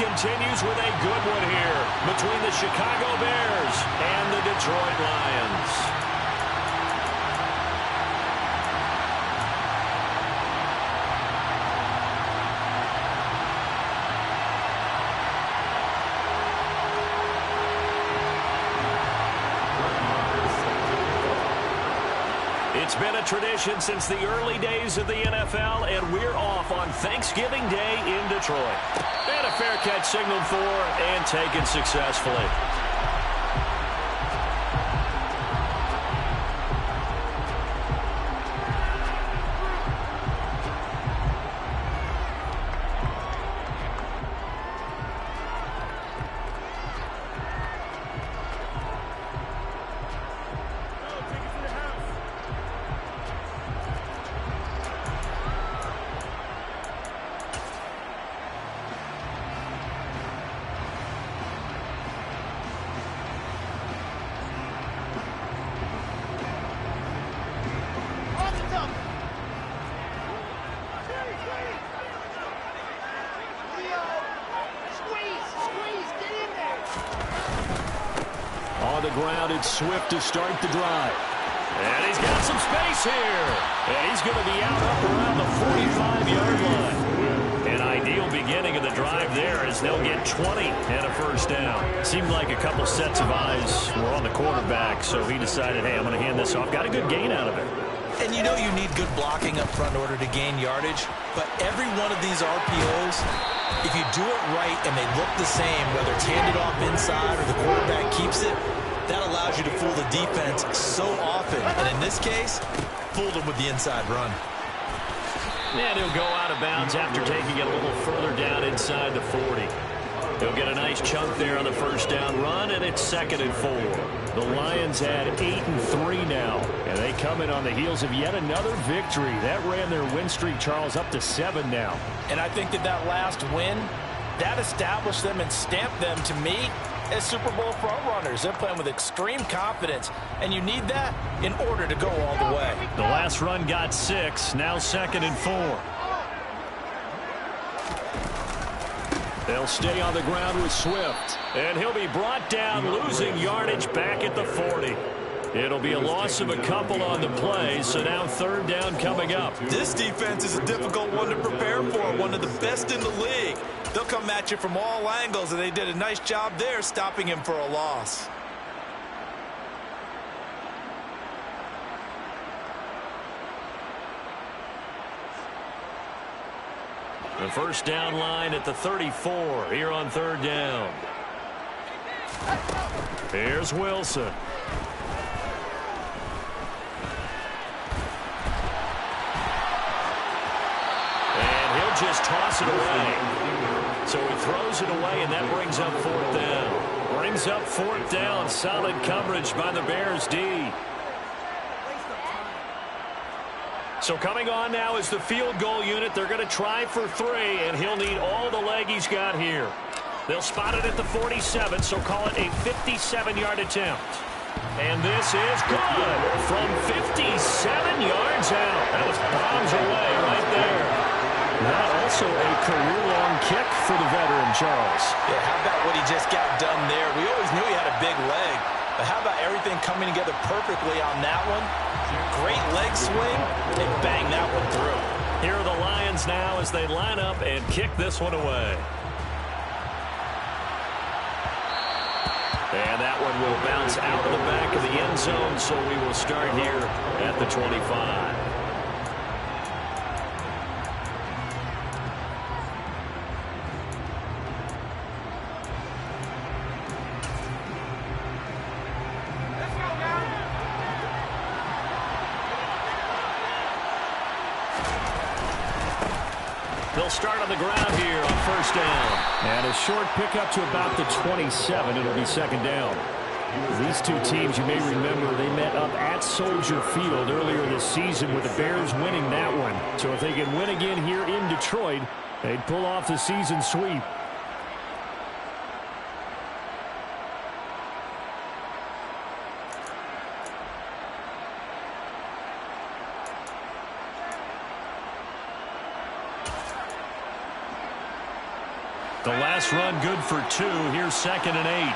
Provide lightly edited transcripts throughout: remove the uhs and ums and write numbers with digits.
continues with a good one here between the Chicago Bears and the Detroit Lions. It's been a tradition since the early days of the NFL, and we're off on Thanksgiving Day in Detroit. And a fair catch signaled for and taken successfully. The ground, it's Swift to start the drive. And he's got some space here. And he's going to be out up around the 45-yard line. An ideal beginning of the drive there as they'll get 20 and a first down. Seemed like a couple sets of eyes were on the quarterback, so he decided, hey, I'm going to hand this off. Got a good gain out of it. And you know you need good blocking up front in order to gain yardage. But every one of these RPOs, if you do it right and they look the same, whether it's handed off inside or the quarterback keeps it, that allows you to fool the defense so often. And in this case, fooled them with the inside run. And he'll go out of bounds after taking it a little further down inside the 40. He'll get a nice chunk there on the first down run, and it's 2nd and 4. The Lions had 8-3 now, and they come in on the heels of yet another victory. That ran their win streak, Charles, up to 7 now. And I think that last win, that established them and stamped them, to me, as Super Bowl frontrunners. They're playing with extreme confidence, and you need that in order to go all the way. The last run got 6, now 2nd and 4. They'll stay on the ground with Swift, and he'll be brought down, losing yardage back at the 40. It'll be a loss of a couple on the play, so now 3rd down coming up. This defense is a difficult one to prepare for, one of the best in the league. They'll come at you from all angles, and they did a nice job there stopping him for a loss. The first down line at the 34 here on 3rd down. Here's Wilson. And he'll just toss it away. So he throws it away, and that brings up 4th down. Brings up 4th down. Solid coverage by the Bears D. So coming on now is the field goal unit. They're going to try for 3, and he'll need all the leg he's got here. They'll spot it at the 47, so call it a 57-yard attempt. And this is good from 57 yards out. That was bombs away right there. That also a career-long kick for the veteran, Charles. Yeah, how about what he just got done there? We always knew he had a big leg, but how about everything coming together perfectly on that one? Great leg swing, and bang that one through. Here are the Lions now as they line up and kick this one away. And that one will bounce out of the back of the end zone, so we will start here at the 25. They'll start on the ground here on 1st down. And a short pickup to about the 27. It'll be 2nd down. These two teams, you may remember, they met up at Soldier Field earlier this season with the Bears winning that one. So if they can win again here in Detroit, they'd pull off the season sweep. The last run good for 2. Here's 2nd and 8.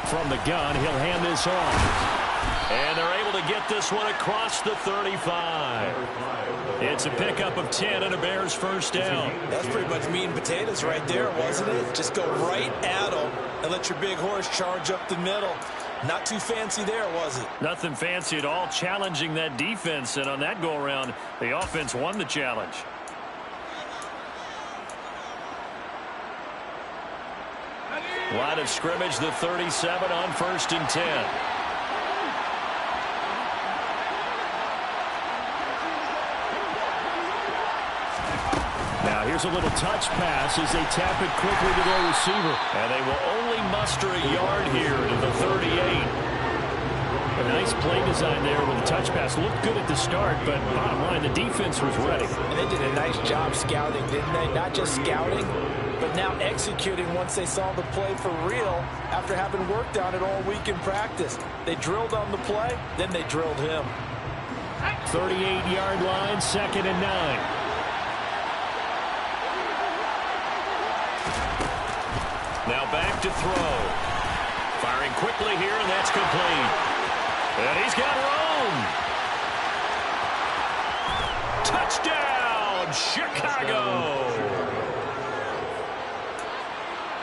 From the gun, he'll hand this off. And they're able to get this one across the 35. It's a pickup of 10 and a Bears first down. That's pretty much meat and potatoes right there, wasn't it? Just go right at them and let your big horse charge up the middle. Not too fancy there, was it? Nothing fancy at all, challenging that defense. And on that go-around, the offense won the challenge. Line of scrimmage, the 37 on 1st and 10. Now here's a little touch pass as they tap it quickly to their receiver. And they will only muster a yard here to the 38. A nice play design there with a touch pass. Looked good at the start, but bottom line, the defense was ready. And they did a nice job scouting, didn't they? Not just scouting, but now executing once they saw the play for real after having worked on it all week in practice. They drilled on the play, then they drilled him. 38-yard line, 2nd and 9. Now back to throw. Firing quickly here, and that's complete. And he's got room. Touchdown, Chicago.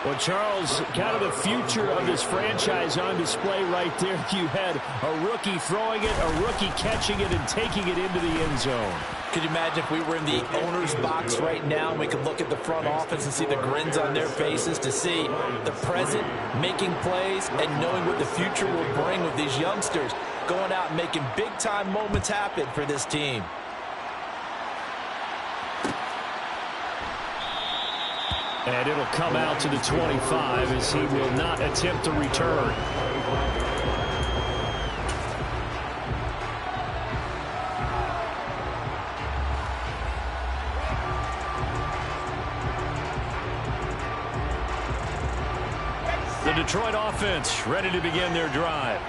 Well, Charles, kind of the future of this franchise on display right there. You had a rookie throwing it, a rookie catching it, and taking it into the end zone. Could you imagine if we were in the owner's box right now and we could look at the front office and see the grins on their faces to see the present making plays and knowing what the future will bring with these youngsters going out and making big-time moments happen for this team. And it'll come out to the 25 as he will not attempt to return. The Detroit offense ready to begin their drive.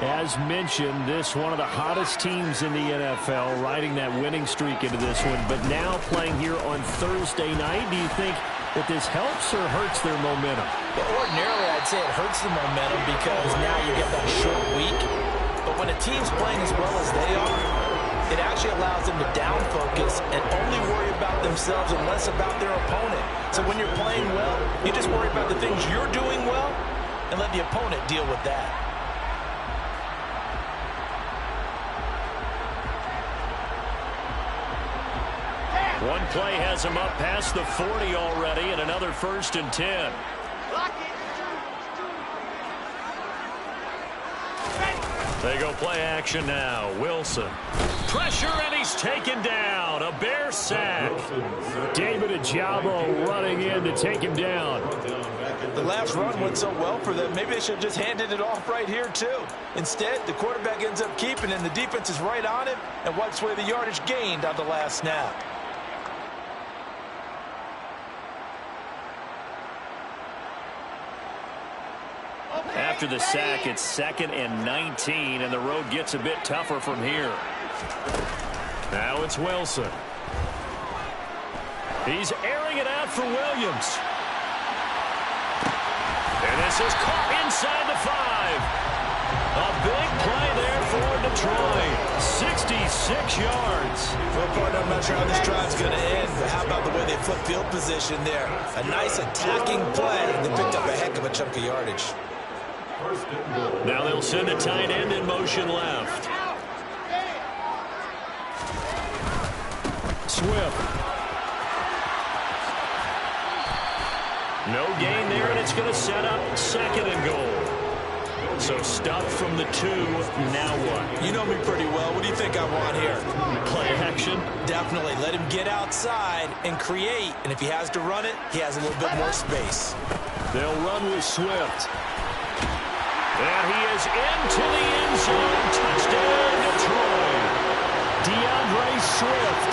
As mentioned, this one of the hottest teams in the NFL, riding that winning streak into this one, but now playing here on Thursday night. Do you think that this helps or hurts their momentum? Well, ordinarily, I'd say it hurts the momentum because now you get that short week. But when a team's playing as well as they are, it actually allows them to down focus and only worry about themselves and less about their opponent. So when you're playing well, you just worry about the things you're doing well and let the opponent deal with that. One play has him up past the 40 already, and another 1st and 10. They go play action now. Wilson. Pressure, and he's taken down. A Bear sack. David Ojabo running in to take him down. The last run went so well for them. Maybe they should have just handed it off right here, too. Instead, the quarterback ends up keeping it, and the defense is right on him and wipes away the yardage gained on the last snap. After the sack, it's 2nd and 19, and the road gets a bit tougher from here. Now it's Wilson. He's airing it out for Williams. And this is caught inside the 5. A big play there for Detroit. 66 yards. Well, partner, I'm not sure how this drive's going to end, but how about the way they flip field position there? A nice attacking play. They picked up a heck of a chunk of yardage. Now they'll send a tight end in motion left. Swift. No gain there, and it's going to set up 2nd and goal. So stuffed from the 2. Now what? You know me pretty well. What do you think I want here? Play action? Definitely. Let him get outside and create. And if he has to run it, he has a little bit more space. They'll run with Swift. And he is into the end zone. Touchdown, Detroit. DeAndre Swift,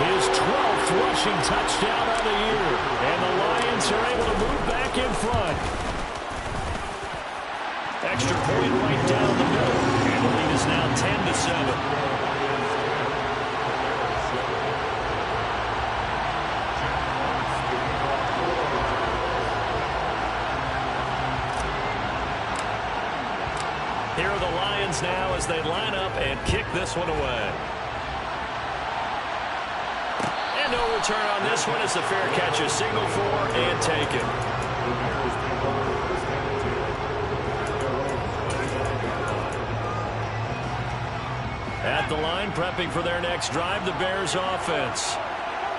his 12th rushing touchdown of the year. And the Lions are able to move back in front. Extra point right down the middle. And the lead is now 10-7. Lions now as they line up and kick this one away. And no return on this one as the fair catch is signaled for and taken. At the line, prepping for their next drive, the Bears offense.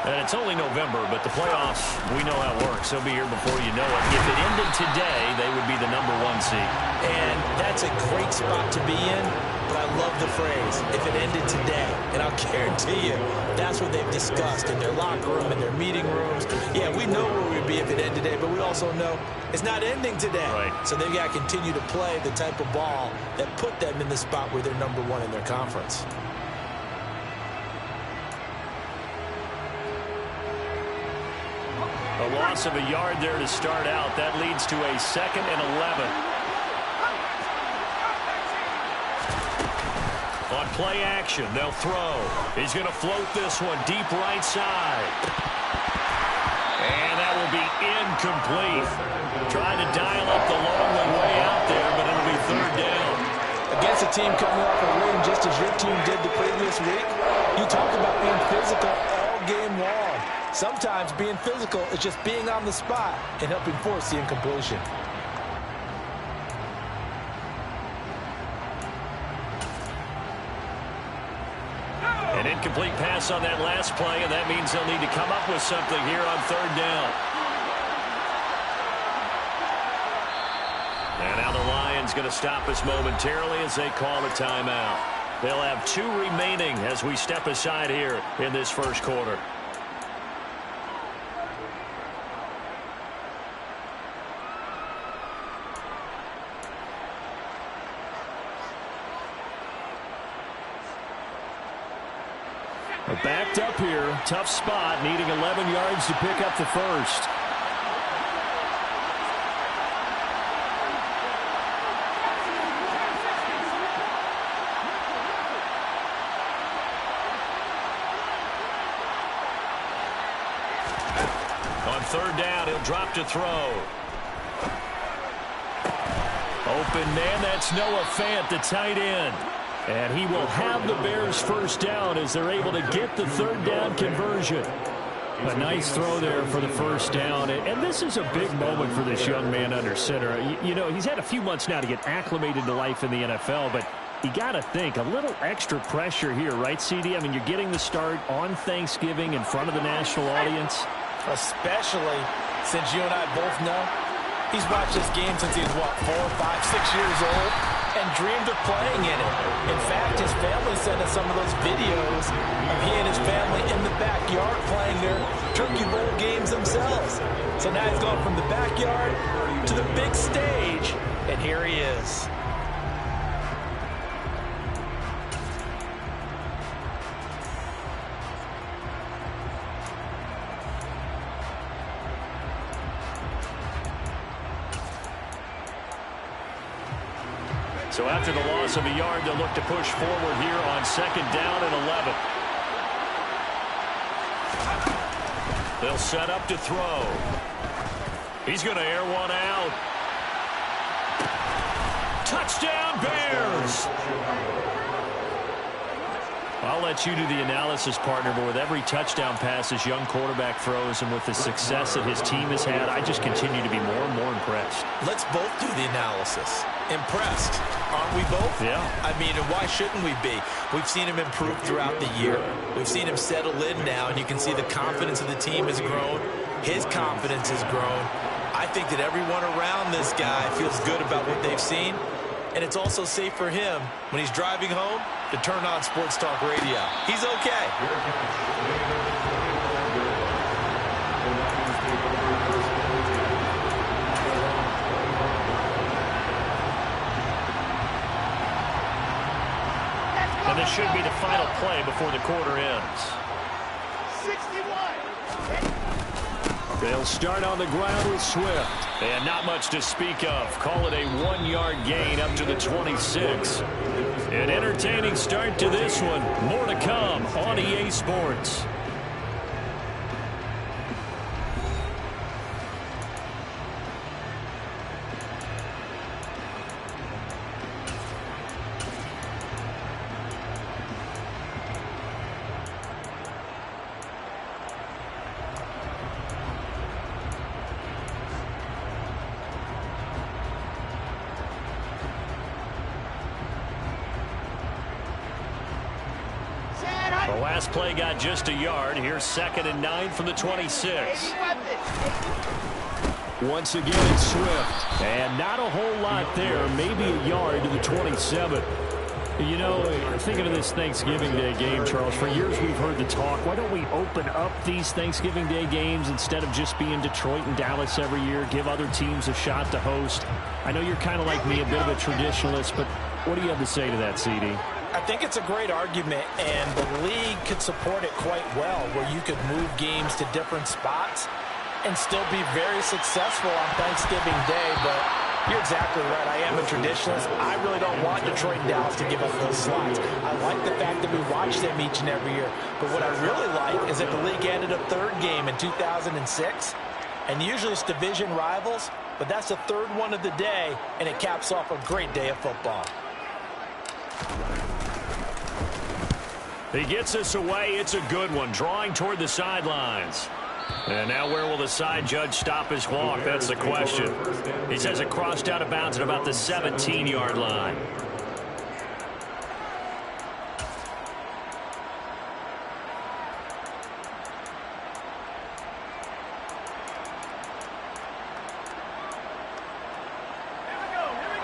And it's only November, but the playoffs, we know how it works. They'll be here before you know it. If it ended today, they would be the #1 seed. And that's a great spot to be in, but I love the phrase, if it ended today. And I'll guarantee you, that's what they've discussed in their locker room, in their meeting rooms. Yeah, we know where we'd be if it ended today, but we also know it's not ending today. Right. So they've got to continue to play the type of ball that put them in the spot where they're #1 in their conference. A loss of a yard there to start out. That leads to a 2nd and 11. On play action, they'll throw. He's going to float this one deep right side. And that will be incomplete. Trying to dial up the long one way out there, but it'll be 3rd down. Against a team coming off a win just as your team did the previous week, you talk about being physical all game long. Sometimes being physical is just being on the spot and helping force the incompletion. An incomplete pass on that last play, and that means they'll need to come up with something here on 3rd down. And now the Lions going to stop us momentarily as they call a timeout. They'll have 2 remaining as we step aside here in this first quarter. We're backed up here. Tough spot, needing 11 yards to pick up the first. On 3rd down, he'll drop to throw. Open man, that's Noah Fant, the tight end. And he will have the Bears first down as they're able to get the 3rd down conversion. A nice throw there for the first down. And this is a big moment for this young man under center. You know, he's had a few months now to get acclimated to life in the NFL, but you got to think, a little extra pressure here, right, CD? I mean, you're getting the start on Thanksgiving in front of the national audience. Especially since you and I both know he's watched this game since he was, what, 4, 5, 6 years old? And dreamed of playing in it. In fact, his family sent us some of those videos of he and his family in the backyard playing their Turkey Bowl games themselves. So now he's gone from the backyard to the big stage, and here he is. So after the loss of a yard, they'll look to push forward here on 2nd down and 11. They'll set up to throw. He's going to air one out. Touchdown, Bears! I'll let you do the analysis, partner, but with every touchdown pass this young quarterback throws and with the success that his team has had, I just continue to be more and more impressed. Let's both do the analysis. Impressed, aren't we both? Yeah. I mean, and why shouldn't we be? We've seen him improve throughout the year. We've seen him settle in now, and you can see the confidence of the team has grown. His confidence has grown. I think that everyone around this guy feels good about what they've seen, and it's also safe for him when he's driving home to turn on Sports Talk Radio. He's okay. And this should be the final play before the quarter ends. 61. They'll start on the ground with Swift. And not much to speak of. Call it a 1-yard gain up to the 26. An entertaining start to this one. More to come on EA Sports. The last play got just a yard. Here's 2nd and 9 from the 26. Once again, it's Swift. And not a whole lot there. Maybe a yard to the 27. You know, thinking of this Thanksgiving Day game, Charles, for years we've heard the talk, why don't we open up these Thanksgiving Day games instead of just being Detroit and Dallas every year, give other teams a shot to host? I know you're kind of like me, a bit of a traditionalist, but what do you have to say to that, CD? I think it's a great argument, and the league could support it quite well, where you could move games to different spots and still be very successful on Thanksgiving Day, but you're exactly right. I am a traditionalist. I really don't want Detroit and Dallas to give up those slots. I like the fact that we watch them each and every year. But what I really like is that the league added a third game in 2006. And usually it's division rivals, but that's the third one of the day, and it caps off a great day of football. He gets us away. It's a good one, drawing toward the sidelines. And now where will the side judge stop his walk? That's the question. He says it crossed out of bounds at about the 17-yard line.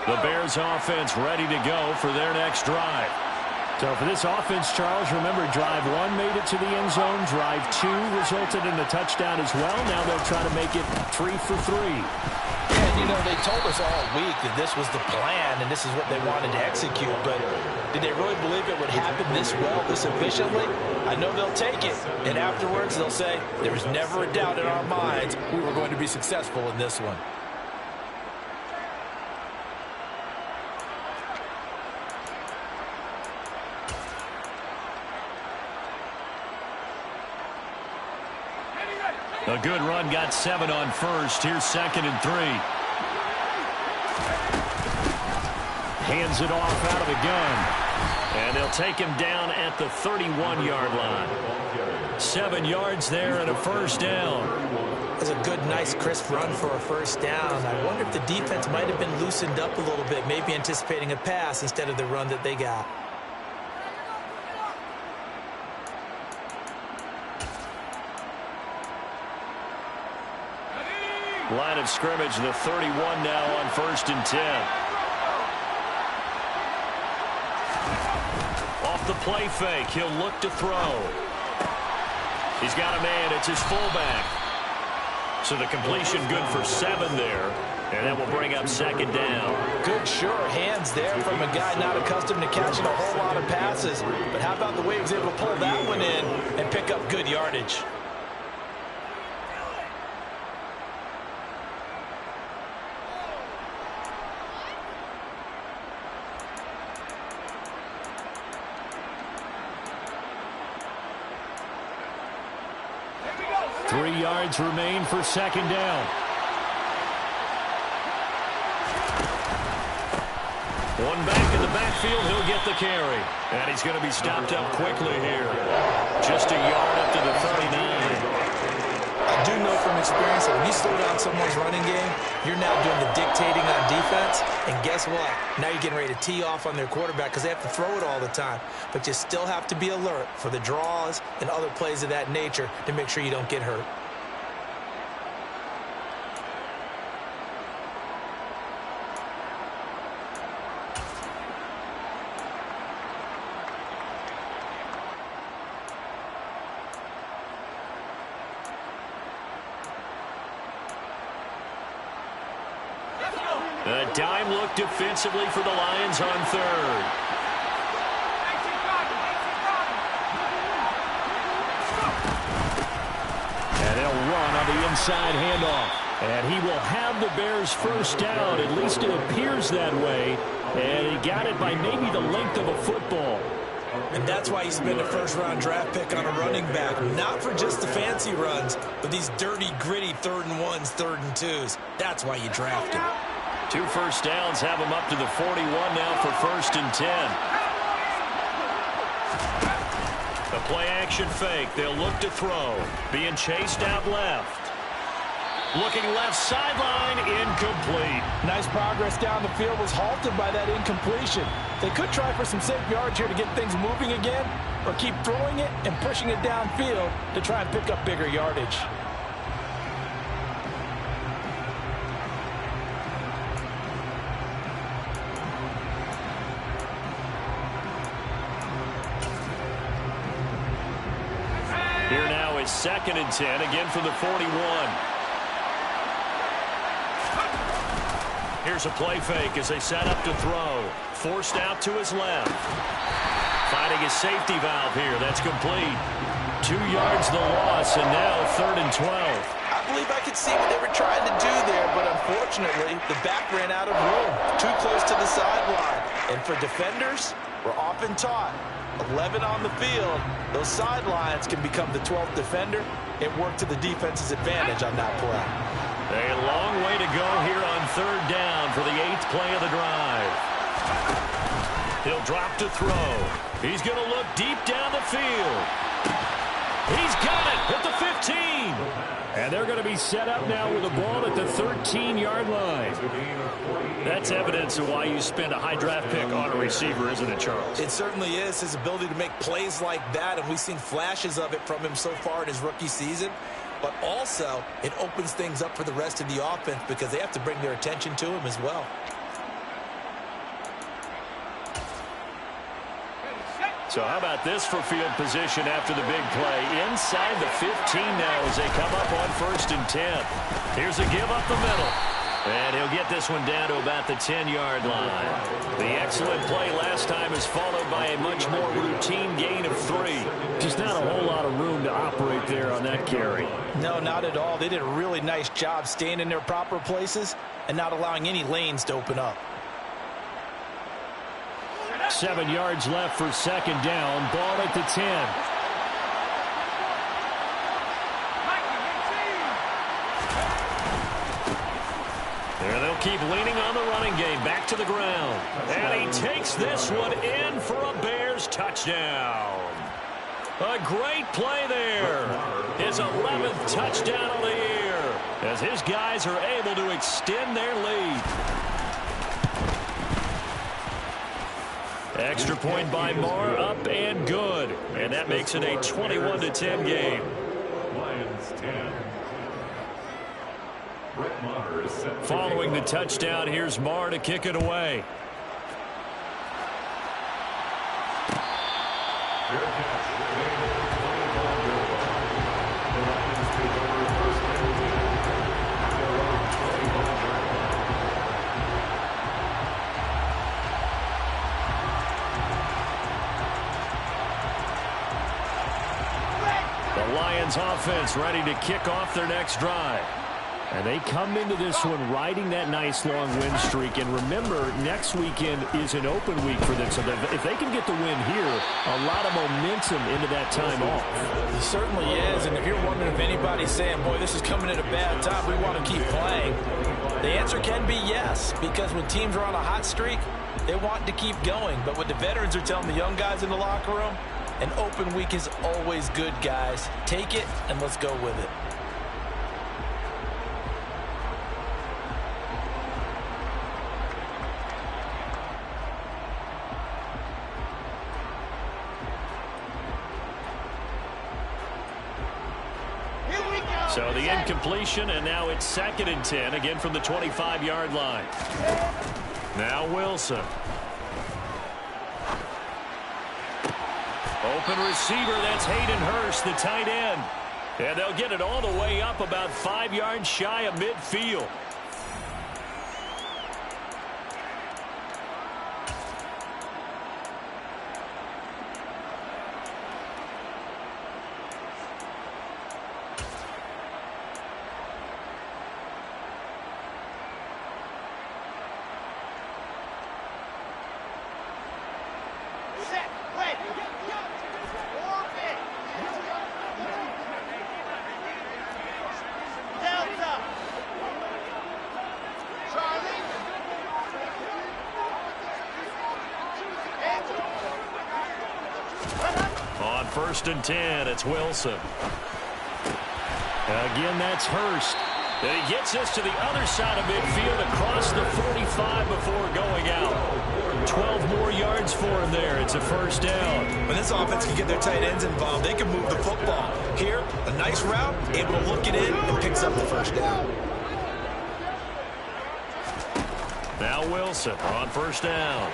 The Bears offense ready to go for their next drive. So for this offense, Charles, remember, drive 1 made it to the end zone. Drive 2 resulted in a touchdown as well. Now they'll try to make it 3 for 3. And, you know, they told us all week that this was the plan and this is what they wanted to execute. But did they really believe it would happen this well, this efficiently? I know they'll take it. And afterwards, they'll say, there was never a doubt in our minds we were going to be successful in this one. A good run, got 7 on first. Here's 2nd and 3. Hands it off out of the gun. And they'll take him down at the 31-yard line. 7 yards there and a first down. That's a good, nice, crisp run for a first down. I wonder if the defense might have been loosened up a little bit, maybe anticipating a pass instead of the run that they got. Line of scrimmage, the 31 now on 1st and 10. Off the play fake, he'll look to throw. He's got a man, it's his fullback. So the completion good for 7 there, and that will bring up 2nd down. Good, sure hands there from a guy not accustomed to catching a whole lot of passes. But how about the way he was able to pull that one in and pick up good yardage? Three yards remain for 2nd down. One back in the backfield, he'll get the carry. And he's going to be stopped up quickly here. Just a yard up to the 39. I do know from experience that when you slow down someone's running game, you're now doing the dictating on defense. And guess what? Now you're getting ready to tee off on their quarterback because they have to throw it all the time. But you still have to be alert for the draws and other plays of that nature to make sure you don't get hurt. A dime look defensively for the Lions on 3rd. And they'll run on the inside handoff. And he will have the Bears first down. At least it appears that way. And he got it by maybe the length of a football. And that's why you spend a first-round draft pick on a running back. Not for just the fancy runs, but these dirty, gritty 3rd and 1s, 3rd and 2s. That's why you draft him. 2 first downs have him up to the 41 now for 1st and 10. The play action fake. They'll look to throw. Being chased out left. Looking left sideline, incomplete. Nice progress down the field, was halted by that incompletion. They could try for some safe yards here to get things moving again, or keep throwing it and pushing it downfield to try and pick up bigger yardage. Here now is 2nd and 10, again from the 41. Here's a play fake as they set up to throw. Forced out to his left. Finding his safety valve here. That's complete. 2 yards the loss, and now 3rd and 12. I believe I could see what they were trying to do there, but unfortunately, the back ran out of room. Too close to the sideline. And for defenders, we're often taught 11 on the field, those sidelines can become the 12th defender. It worked to the defense's advantage on that play. A long way to go here on 3rd down for the 8th play of the drive. He'll drop to throw. He's going to look deep down the field. He's got it at the 15. And they're going to be set up now with the ball at the 13-yard line. That's evidence of why you spend a high draft pick on a receiver, isn't it, Charles? It certainly is. His ability to make plays like that, and we've seen flashes of it from him so far in his rookie season. But also, it opens things up for the rest of the offense because they have to bring their attention to him as well. So how about this for field position after the big play? Inside the 15 now as they come up on 1st and 10. Here's a give up the middle. And he'll get this one down to about the 10-yard line. The excellent play last time is followed by a much more routine gain of 3. Just not a whole lot of room to operate there on that carry. No, not at all. They did a really nice job staying in their proper places and not allowing any lanes to open up. 7 yards left for 2nd down. Ball at the 10. There they'll keep leaning on the running game. Back to the ground. And he takes this one in for a Bears touchdown. A great play there. His 11th touchdown of the year as his guys are able to extend their lead. Extra point by Marr, up and good. And that makes it a 21-10 game. Lions 10. Following the touchdown, here's Marr to kick it away. The Lions offense ready to kick off their next drive. And they come into this one riding that nice long win streak. And remember, next weekend is an open week for them. So if they can get the win here, a lot of momentum into that time off. It certainly is. And if you're wondering if anybody's saying, boy, this is coming at a bad time, we want to keep playing, the answer can be yes. Because when teams are on a hot streak, they want to keep going. But what the veterans are telling the young guys in the locker room, an open week is always good, guys. Take it and let's go with it. So the incompletion, and now it's 2nd and 10, again from the 25-yard line. Now Wilson. Open receiver, that's Hayden Hurst, the tight end. And they'll get it all the way up about 5 yards shy of midfield. On 1st and 10, it's Wilson. Again, that's Hurst. And he gets this to the other side of midfield across the 45 before going out. 12 more yards for him there. It's a first down. When this offense can get their tight ends involved, they can move the football. Here, a nice route, able to look it in, and picks up the first down. Now Wilson on first down.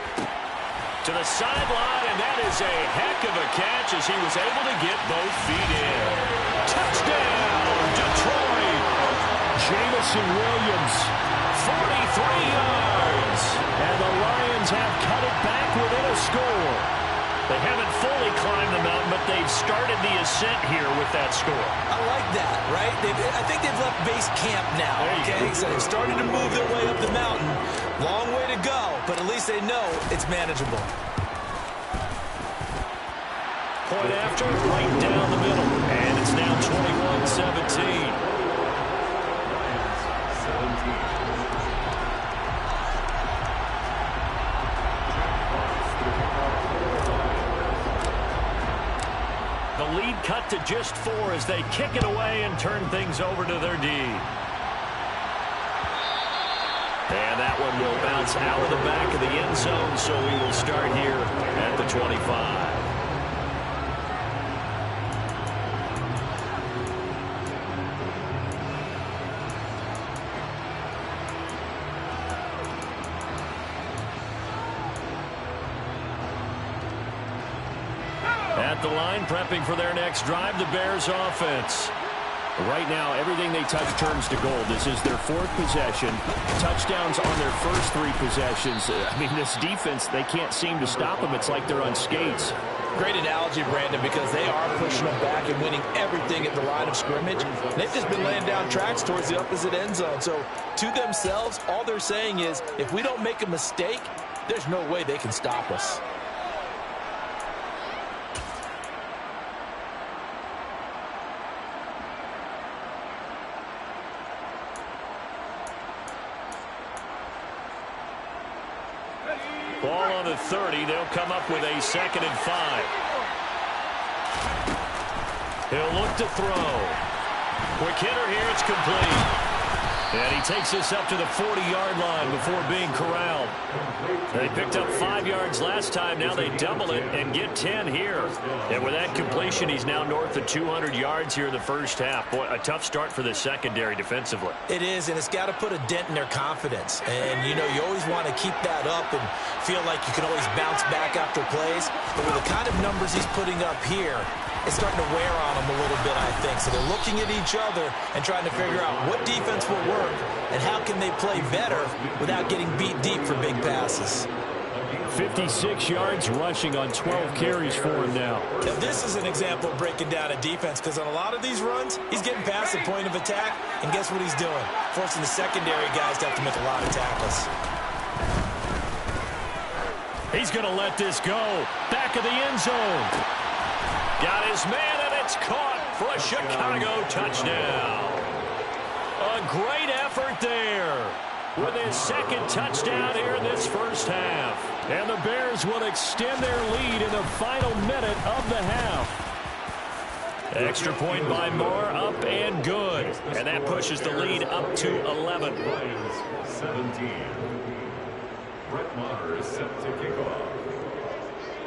To the sideline, and that is a heck of a catch as he was able to get both feet in. Touchdown, Detroit! Jamison Williams, 43 yards. and the Lions have cut it back within a score. They haven't fully climbed the mountain, but they've started the ascent here with that score. I like that, right? I think they've left base camp now, okay? So they've started to move their way up the mountain. Long way to go, but at least they know it's manageable. Point after, right down the middle. And it's now 21-17. The lead cut to just 4 as they kick it away and turn things over to their D. And that one will bounce out of the back of the end zone, so we will start here at the 25. At the line, prepping for their next drive, the Bears offense. Right now, everything they touch turns to gold. This is their 4th possession. Touchdowns on their first 3 possessions. I mean, this defense, they can't seem to stop them. It's like they're on skates. Great analogy, Brandon, because they are pushing them back and winning everything at the line of scrimmage. They've just been laying down tracks towards the opposite end zone. So, to themselves, all they're saying is, if we don't make a mistake, there's no way they can stop us. Ball on the 30. They'll come up with a 2nd and 5. He'll look to throw. Quick hitter here. It's complete. And he takes this up to the 40-yard line before being corralled. They picked up 5 yards last time. Now they double it and get 10 here. And with that completion, he's now north of 200 yards here in the first half. Boy, a tough start for the secondary defensively. It is, and it's got to put a dent in their confidence. And, you know, you always want to keep that up and feel like you can always bounce back after plays. But with the kind of numbers he's putting up here, it's starting to wear on them a little bit, I think. So they're looking at each other and trying to figure out what defense will work and how can they play better without getting beat deep for big passes. 56 yards rushing on 12 carries for him now. Now, this is an example of breaking down a defense because on a lot of these runs, he's getting past the point of attack, and guess what he's doing? Forcing the secondary guys to have to make a lot of tackles. He's going to let this go. Back of the end zone. Got his man, and it's caught for a Chicago touchdown. A great effort there with his 2nd touchdown here in this first half. And the Bears will extend their lead in the final minute of the half. Extra point by Moore, up and good. And that pushes the lead up to 11. Lions 17. Brett Maher is set to kick off.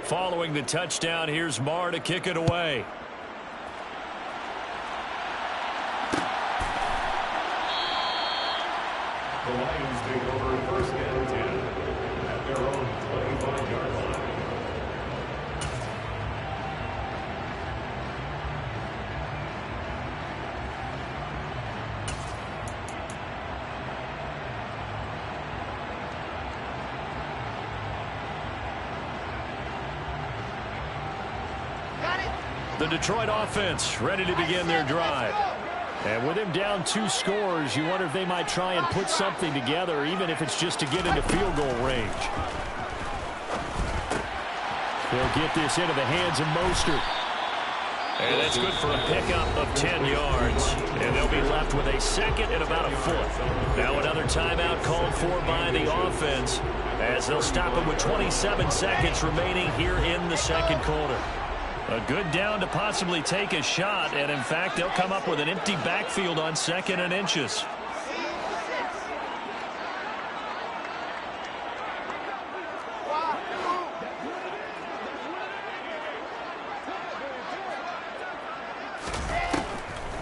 Following the touchdown, here's Maher to kick it away. The Lions take over 1st and 10 at their own 25-yard line. The Detroit offense ready to begin their drive. And with him down 2 scores, you wonder if they might try and put something together, even if it's just to get into field goal range. They'll get this into the hands of Mostert. And that's good for a pickup of 10 yards. And they'll be left with a 2nd and about a 4th. Now another timeout called for by the offense as they'll stop it with 27 seconds remaining here in the 2nd quarter. A good down to possibly take a shot, and in fact, they'll come up with an empty backfield on 2nd and inches.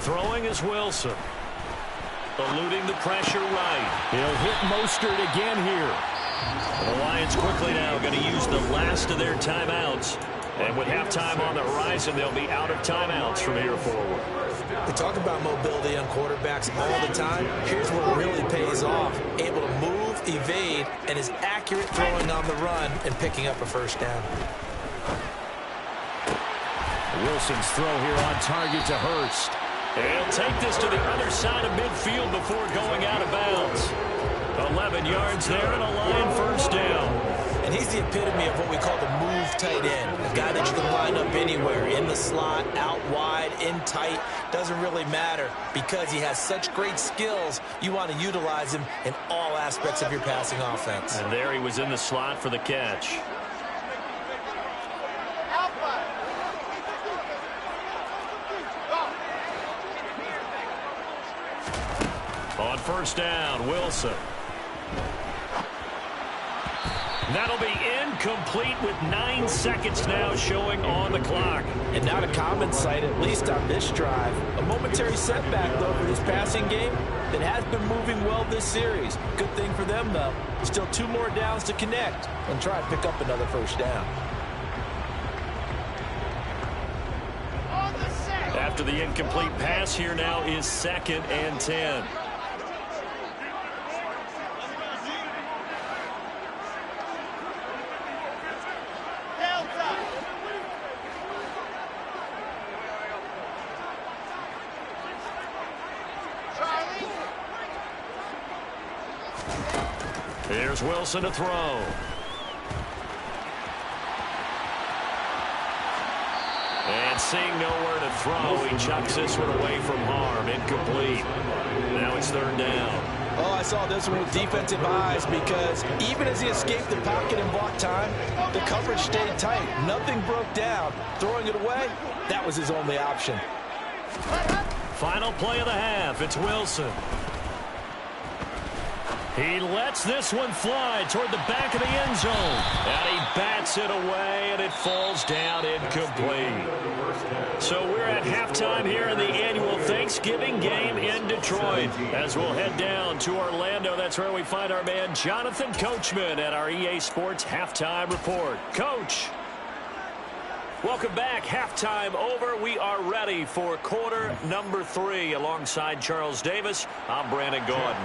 Throwing is Wilson. Eluding the pressure right. He'll hit Mostert again here. The Lions quickly now going to use the last of their timeouts. And with halftime on the horizon, they'll be out of timeouts from here forward. We talk about mobility on quarterbacks all the time. Here's where it really pays off. Able to move, evade, and is accurate throwing on the run and picking up a first down. Wilson's throw here on target to Hurst. He'll take this to the other side of midfield before going out of bounds. 11 yards there and a Lion first down. And he's the epitome of what we call the move tight end. A guy that you can line up anywhere, in the slot, out wide, in tight. Doesn't really matter because he has such great skills. You want to utilize him in all aspects of your passing offense. And there he was in the slot for the catch. On first down, Wilson. That'll be incomplete with 9 seconds now showing on the clock. And not a common sight, at least on this drive. A momentary setback, though, for this passing game that has been moving well this series. Good thing for them, though. Still 2 more downs to connect and try and pick up another first down. After the incomplete pass, here now is 2nd and 10. Here's Wilson to throw. And seeing nowhere to throw, he chucks this one away from harm. Incomplete. Now it's 3rd down. Oh, I saw this one with defensive eyes because even as he escaped the pocket and bought time, the coverage stayed tight. Nothing broke down. Throwing it away, that was his only option. Final play of the half. It's Wilson. He lets this one fly toward the back of the end zone. And he bats it away, and it falls down incomplete. So we're at halftime here in the annual Thanksgiving game in Detroit. As we'll head down to Orlando, that's where we find our man Jonathan Coachman at our EA Sports Halftime Report. Coach. Welcome back. Halftime over. We are ready for quarter number 3. Alongside Charles Davis, I'm Brandon Gordon.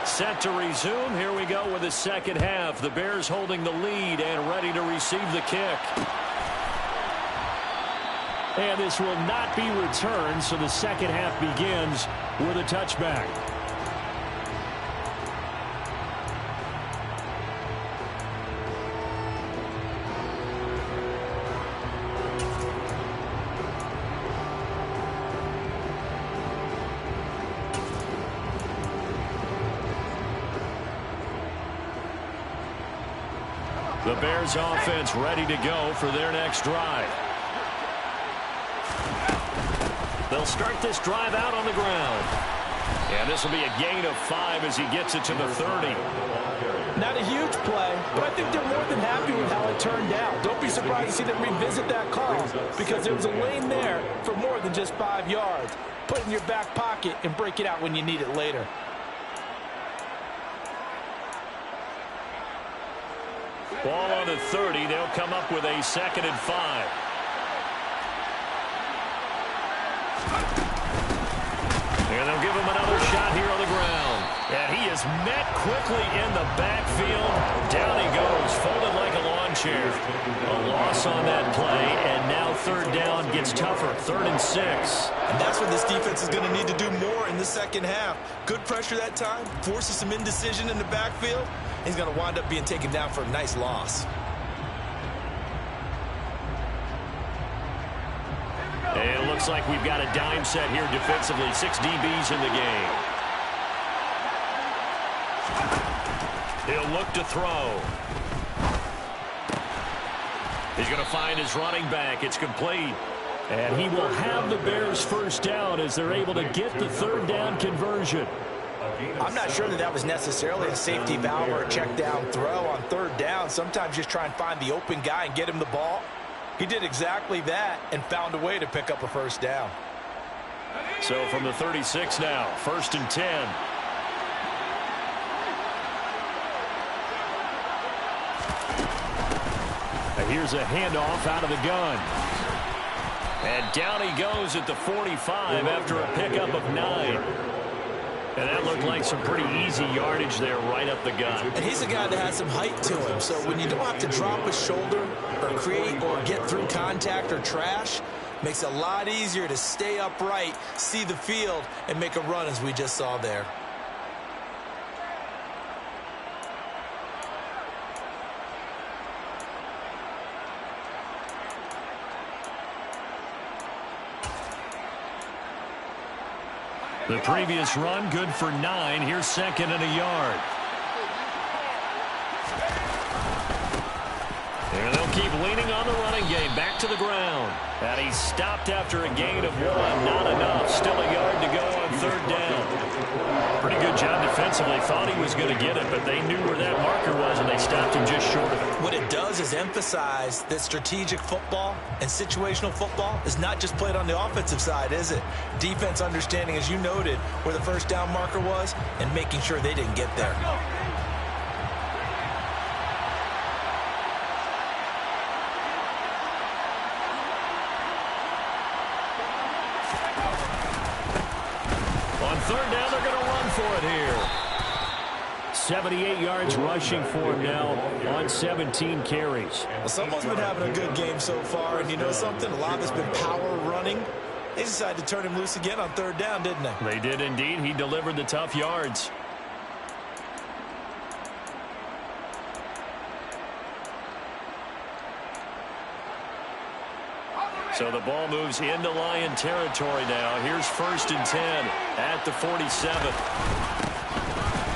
Set to resume. Here we go with the second half. The Bears holding the lead and ready to receive the kick. And this will not be returned, so the second half begins with a touchback. The Bears offense ready to go for their next drive. They'll start this drive out on the ground. And this will be a gain of 5 as he gets it to the 30. Not a huge play, but I think they're more than happy with how it turned out. Don't be surprised to see them revisit that call because there was a lane there for more than just 5 yards. Put it in your back pocket and break it out when you need it later. Ball on the 30. They'll come up with a 2nd and 5. And they'll give him another shot here on the ground. And he is met quickly in the backfield. Down he goes, folded like a lawn chair. A loss on that play, and now 3rd down gets tougher. 3rd and 6. And that's what this defense is going to need to do more in the second half. Good pressure that time, forces some indecision in the backfield. He's going to wind up being taken down for a nice loss. And it looks like we've got a dime set here defensively. 6 DBs in the game. He'll look to throw. He's going to find his running back. It's complete. And he will have the Bears first down as they're able to get the 3rd down conversion. I'm not sure that was necessarily a safety valve or a check down throw on 3rd down. Sometimes just try and find the open guy and get him the ball. He did exactly that and found a way to pick up a first down. So from the 36 now, 1st and 10. And here's a handoff out of the gun. And down he goes at the 45 after a pickup of 9. And that looked like some pretty easy yardage there right up the gut. And he's a guy that has some height to him. So when you don't have to drop a shoulder or create or get through contact or trash, makes it a lot easier to stay upright, see the field, and make a run as we just saw there. The previous run, good for 9. Here's 2nd and a yard. And they'll keep leaning on the running game. Back to the ground. And he's stopped after a gain of 1. Not enough. Still a yard to go on 3rd down. Pretty good job defensively. Thought he was going to get it, but they knew where that marker was, and they stopped him just short of it. What it does is emphasize that strategic football and situational football is not just played on the offensive side, is it? Defense understanding, as you noted, where the first down marker was and making sure they didn't get there. On 3rd down, they're going to run for it here. 78 yards rushing for him now on 17 carries. Well, someone's been having a good game so far, and you know something? A lot of it's been power running. They decided to turn him loose again on 3rd down, didn't they? They did indeed. He delivered the tough yards. So the ball moves into Lion territory now. Here's 1st and 10 at the 47.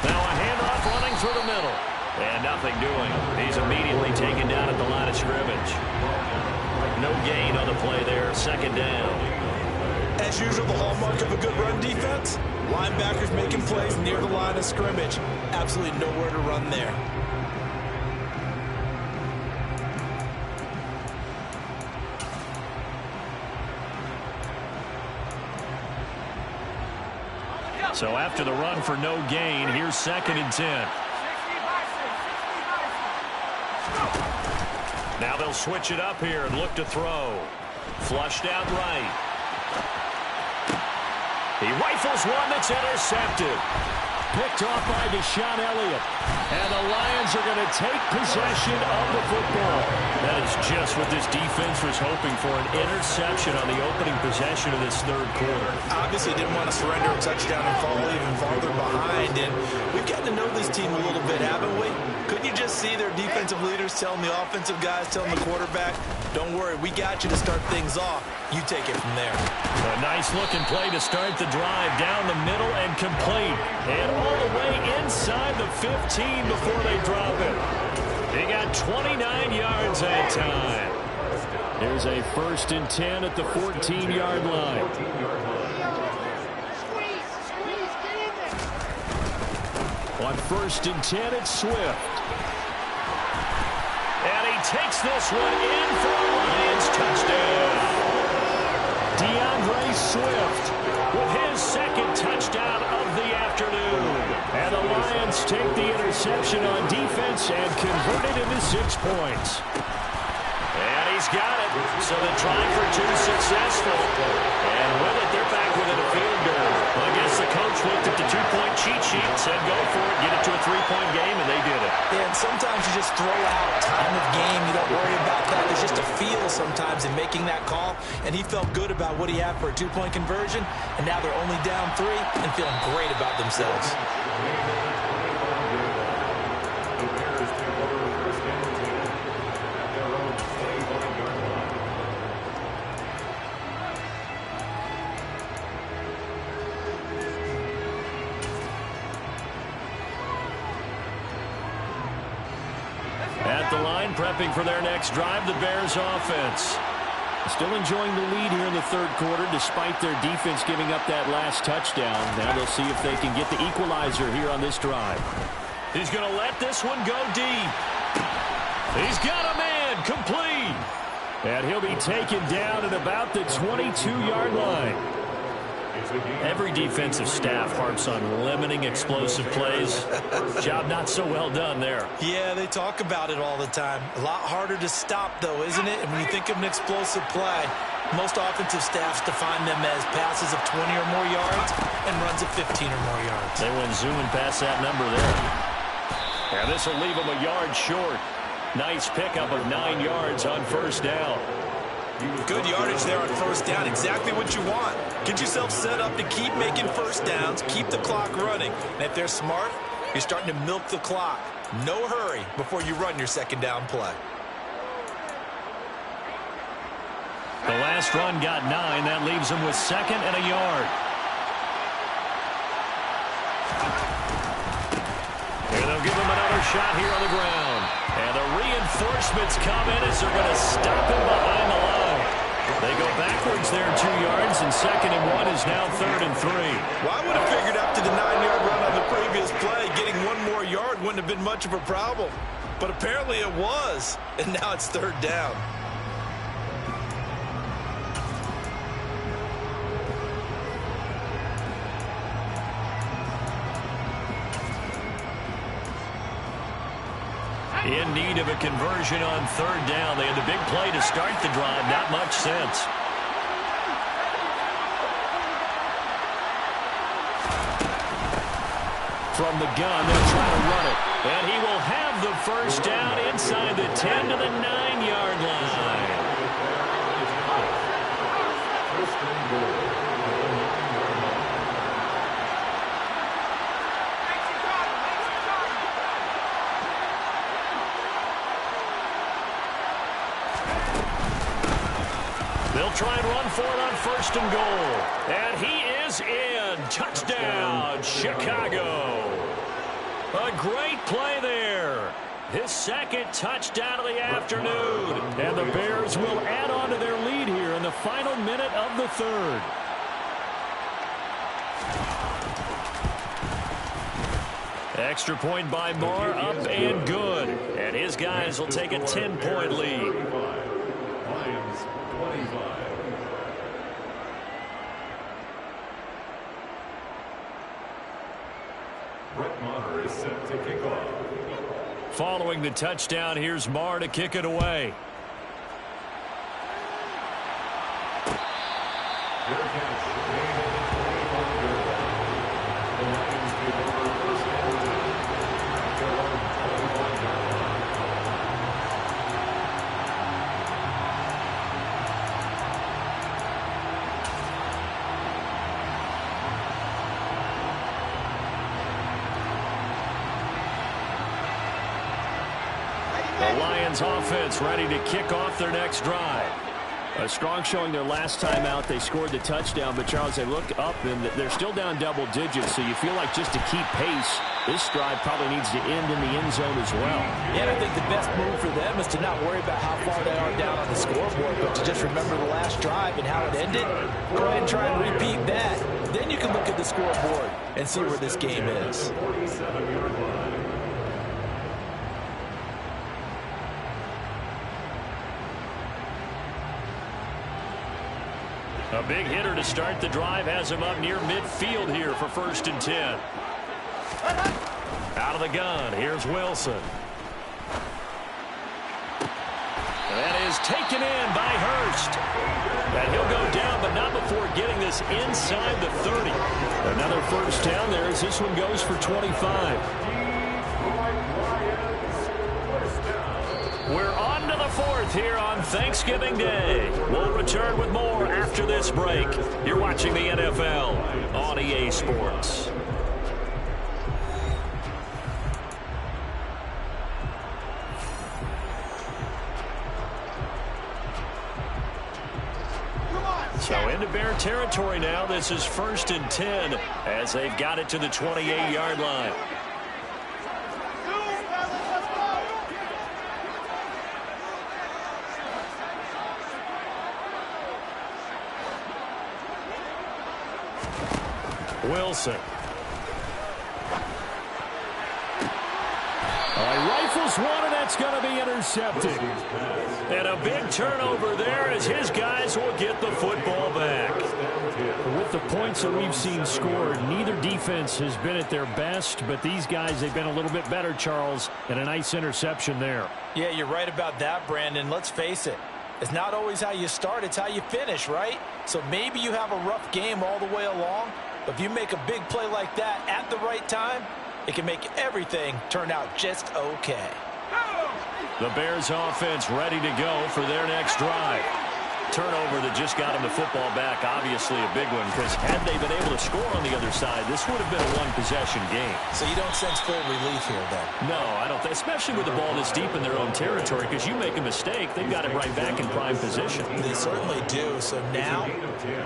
Now a handoff running through the middle. And nothing doing. He's immediately taken down at the line of scrimmage. No gain on the play there. 2nd down. As usual, the hallmark of a good run defense, linebackers making plays near the line of scrimmage. Absolutely nowhere to run there. So after the run for no gain, here's 2nd and 10. Now they'll switch it up here and look to throw. Flushed out right. He rifles one that's intercepted. Picked off by Deshaun Elliott. And the Lions are going to take possession of the football. That is just what this defense was hoping for, an interception on the opening possession of this 3rd quarter. Obviously didn't want to surrender a touchdown and fall even farther behind. And we've gotten to know this team a little bit, haven't we? Couldn't you just see their defensive leaders telling the offensive guys, telling the quarterback, don't worry, we got you to start things off. You take it from there. A nice-looking play to start the drive down the middle and complete. And all the way inside the 15 before they drop it. They got 29 yards that time. There's a 1st and 10 at the 14-yard line. On 1st and 10, it's Swift. And he takes this one in for a Lions touchdown. DeAndre Swift with his 2nd touchdown of the afternoon. And the Lions take the interception on defense and convert it into 6 points. And he's got it. So the try for 2 successful. And with it, they're back within a field goal. I guess the coach looked at the 2-point cheat sheet and said, go for it, get it to a 3-point game, and they did it. Yeah, and sometimes you just throw out time of game. You don't worry about that. There's just a feel sometimes in making that call. And he felt good about what he had for a 2-point conversion. And now they're only down 3 and feeling great about themselves. At the line, prepping for their next drive, the Bears offense. Still enjoying the lead here in the 3rd quarter, despite their defense giving up that last touchdown. Now they'll see if they can get the equalizer here on this drive. He's going to let this one go deep. He's got a man complete. And he'll be taken down at about the 22-yard line. Every defensive staff harps on limiting explosive plays. Job not so well done there. Yeah, they talk about it all the time. A lot harder to stop, though, isn't it? And when you think of an explosive play, most offensive staffs define them as passes of 20 or more yards and runs of 15 or more yards. They went zooming past that number there. And this will leave them a yard short. Nice pickup of 9 yards on first down. Good yardage there on first down. Exactly what you want. Get yourself set up to keep making first downs, keep the clock running. And if they're smart, you're starting to milk the clock. No hurry before you run your second down play. The last run got 9. That leaves them with second and a yard. And they'll give him another shot here on the ground. And the reinforcements come in as they're going to stop him behind the line. They go backwards there 2 yards, and second and 1 is now 3rd and 3. Well, I would have figured after the 9-yard run on the previous play, getting 1 more yard wouldn't have been much of a problem. But apparently it was, and now it's 3rd down. In need of a conversion on 3rd down. They had the big play to start the drive. Not much sense. From the gun, they'll try to run it. And he will have the first down inside the 10 to the 9-yard line. They'll try and run for it on 1st and goal. And he is in. Touchdown, Chicago. A great play there. His second touchdown of the afternoon. And the Bears will add on to their lead here in the final minute of the 3rd. Extra point by Moore, up and good. And his guys will take a 10-point lead. Lions 25. Brett Maher is set to kick off. Following the touchdown, here's Maher to kick it away. Fair catch. Made at the 25-yard line. The Lions take over 1st and 10 at their own 25-yard line. The Lions offense ready to kick off their next drive. A strong showing their last time out. They scored the touchdown, but Charles, they look up and they're still down double digits, so you feel like just to keep pace, this drive probably needs to end in the end zone as well. Yeah, I think the best move for them is to not worry about how far they are down on the scoreboard, but to just remember the last drive and how it ended. Go ahead and try and repeat that. Then you can look at the scoreboard and see where this game is. 47-yard line. A big hitter to start the drive has him up near midfield here for 1st and 10. Out of the gun, here's Wilson. That is taken in by Hurst. And he'll go down, but not before getting this inside the 30. Another first down there as this one goes for 25. We're on to the 4th here on Thanksgiving Day. We'll return with more after this break. You're watching the NFL on EA Sports. So into Bear territory now. This is 1st and 10 as they've got it to the 28-yard line. Wilson. He rifles one, and that's going to be intercepted. And a big turnover there as his guys will get the football back. With the points that we've seen scored, neither defense has been at their best, but these guys, they've been a little bit better, Charles, and a nice interception there. Yeah, you're right about that, Brandon. Let's face it. It's not always how you start, it's how you finish, right? So maybe you have a rough game all the way along, but if you make a big play like that at the right time, it can make everything turn out just okay. The Bears offense ready to go for their next drive. Turnover that just got them the football back, obviously a big one, because had they been able to score on the other side, this would have been a one-possession game. So you don't sense full relief here, then? No, I don't think, especially with the ball this deep in their own territory, because you make a mistake, they've got it right back in prime position. They certainly do. So now,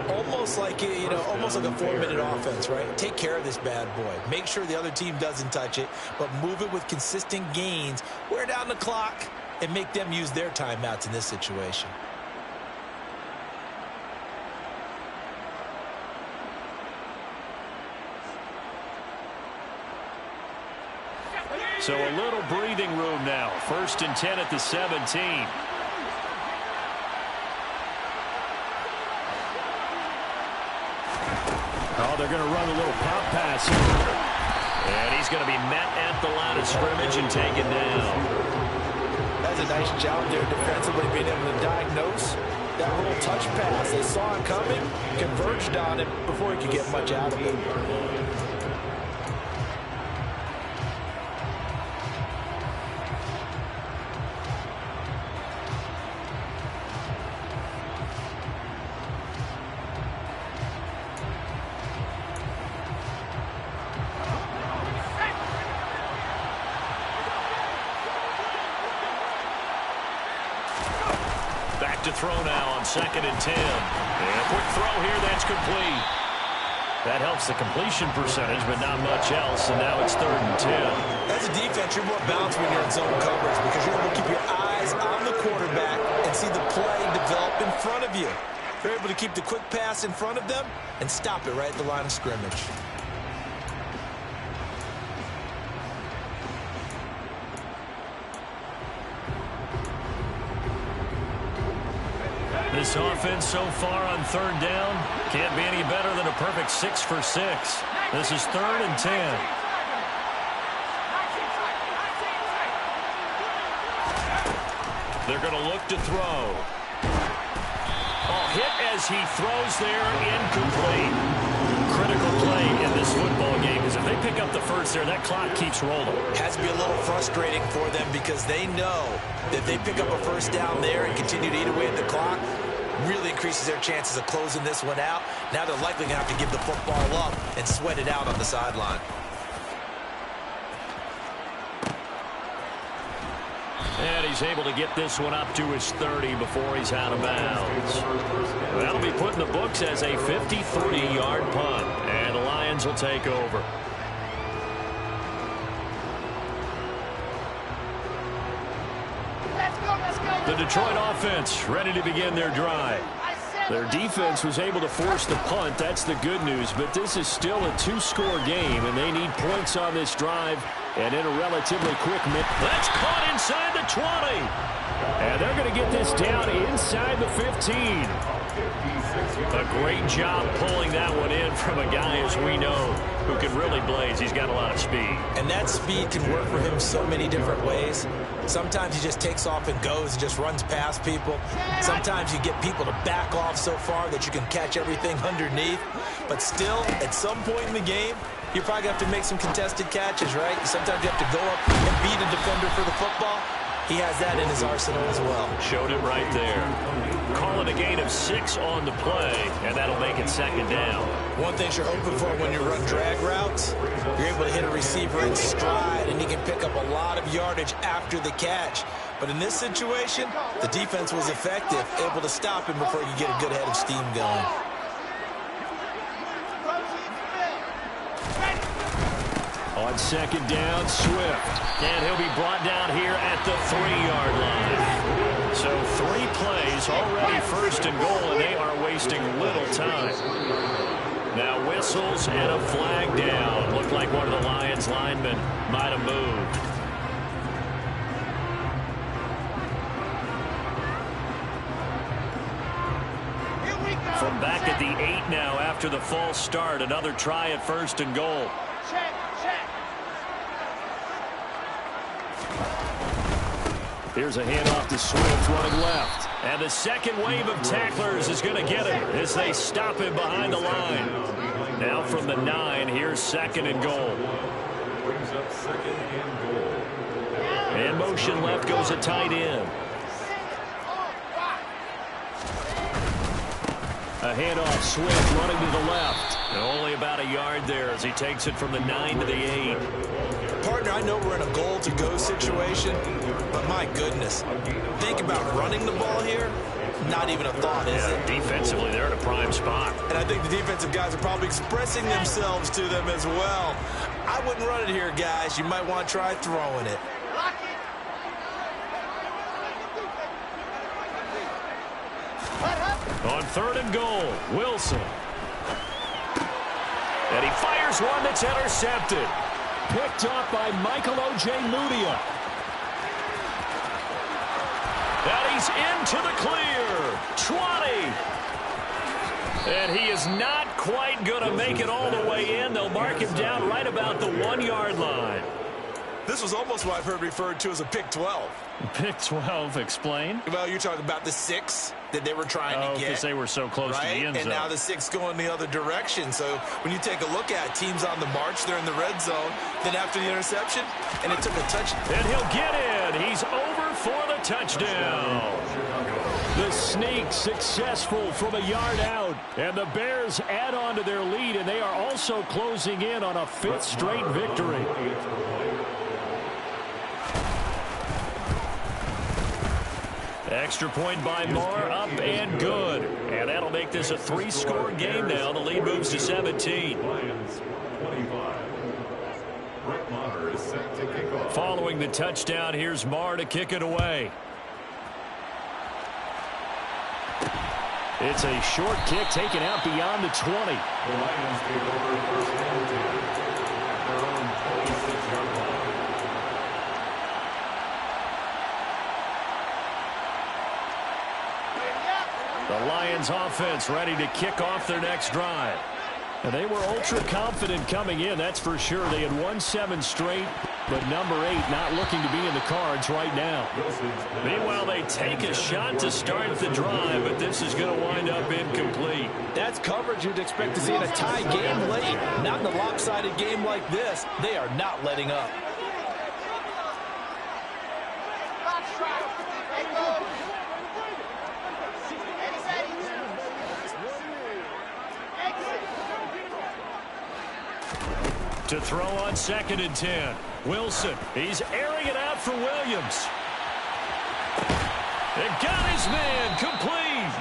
almost like almost like a 4-minute offense, right? Take care of this bad boy. Make sure the other team doesn't touch it, but move it with consistent gains, wear down the clock, and make them use their timeouts in this situation. So a little breathing room now. 1st and 10 at the 17. Oh, they're going to run a little pop pass. And he's going to be met at the line of scrimmage and taken down. That's a nice job there defensively, being able to diagnose that little touch pass. They saw it coming, converged on it before he could get much out of it. To throw now on 2nd and 10. And a quick throw here, that's complete. That helps the completion percentage, but not much else, and now it's 3rd and 10. As a defense, you're more balanced when you're in zone coverage because you're able to keep your eyes on the quarterback and see the play develop in front of you. You're able to keep the quick pass in front of them and stop it right at the line of scrimmage. This offense so far on 3rd down can't be any better than a perfect 6 for 6. This is 3rd and 10. They're going to look to throw. Oh, hit as he throws there, incomplete. Critical play in this football game because if they pick up the first there, that clock keeps rolling. Has to be a little frustrating for them because they know that if they pick up a first down there and continue to eat away at the clock, really increases their chances of closing this one out. Now they're likely going to have to give the football up and sweat it out on the sideline. And he's able to get this one up to his 30 before he's out of bounds. That'll be put in the books as a 53-yard punt, and the Lions will take over. The Detroit offense ready to begin their drive. Their defense was able to force the punt. That's the good news. But this is still a 2-score game, and they need points on this drive and in a relatively quick minute. That's caught inside the 20. And they're going to get this down inside the 15. A great job pulling that one in from a guy, as we know, who can really blaze. He's got a lot of speed. And that speed can work for him so many different ways. Sometimes he just takes off and goes and just runs past people. Sometimes you get people to back off so far that you can catch everything underneath. But still, at some point in the game, you're probably going to have to make some contested catches, right? Sometimes you have to go up and beat a defender for the football. He has that in his arsenal as well. Showed it right there. Call it a gain of 6 on the play, and that'll make it 2nd down. One thing you're hoping for when you run drag routes, you're able to hit a receiver in stride, and he can pick up a lot of yardage after the catch. But in this situation, the defense was effective, able to stop him before he could get a good head of steam going. On 2nd down, Swift. And he'll be brought down here at the 3-yard line. So 3 plays, already 1st and goal, and they are wasting little time. Now whistles and a flag down. Looked like one of the Lions linemen might have moved. From back at the 8 now after the false start. Another try at 1st and goal. Here's a handoff to Swift running left. And the second wave of tacklers is going to get him as they stop him behind the line. Now from the 9, here's 2nd and goal. Brings up 2nd and goal. And motion left goes a tight end. A handoff, Swift running to the left. And only about a yard there as he takes it from the 9 to the 8. Partner, I know we're in a goal-to-go situation, but my goodness, think about running the ball here. Not even a thought, is it? Defensively, they're in a prime spot. And I think the defensive guys are probably expressing themselves to them as well. I wouldn't run it here, guys. You might want to try throwing it. On 3rd and goal, Wilson. And he fires one that's intercepted. Picked up by Michael O.J. Mudia. And he's into the clear. 20. And he is not quite going to make it all the way in. They'll mark him down right about the 1-yard line. This was almost what I've heard referred to as a pick 12. Pick 12, explain. Well, you're talking about the 6 that they were trying to get. Because they were so close to the end zone. And now the 6 going the other direction. So when you take a look at teams on the march, they're in the red zone. Then after the interception, and it took a touch. And he'll get in. He's over for the touchdown. The sneak successful from a yard out. And the Bears add on to their lead, and they are also closing in on a 5th straight victory. Extra point by Moore, up and good. And that'll make this a 3-score game now. The lead moves to 17. Lions 25. Brett Maher is set to kick off. Following the touchdown, here's Maher to kick it away. It's a short kick taken out beyond the 20. The Lions take over 1st and 10 at their own 26-yard line. The Lions offense ready to kick off their next drive. And they were ultra confident coming in, that's for sure. They had won 7 straight, but number 8 not looking to be in the cards right now. Meanwhile, they take a shot to start the drive, but this is going to wind up incomplete. That's coverage you'd expect to see in a tie game late. Not in a lopsided game like this. They are not letting up. To throw on 2nd and 10. Wilson, he's airing it out for Williams. And got his man complete.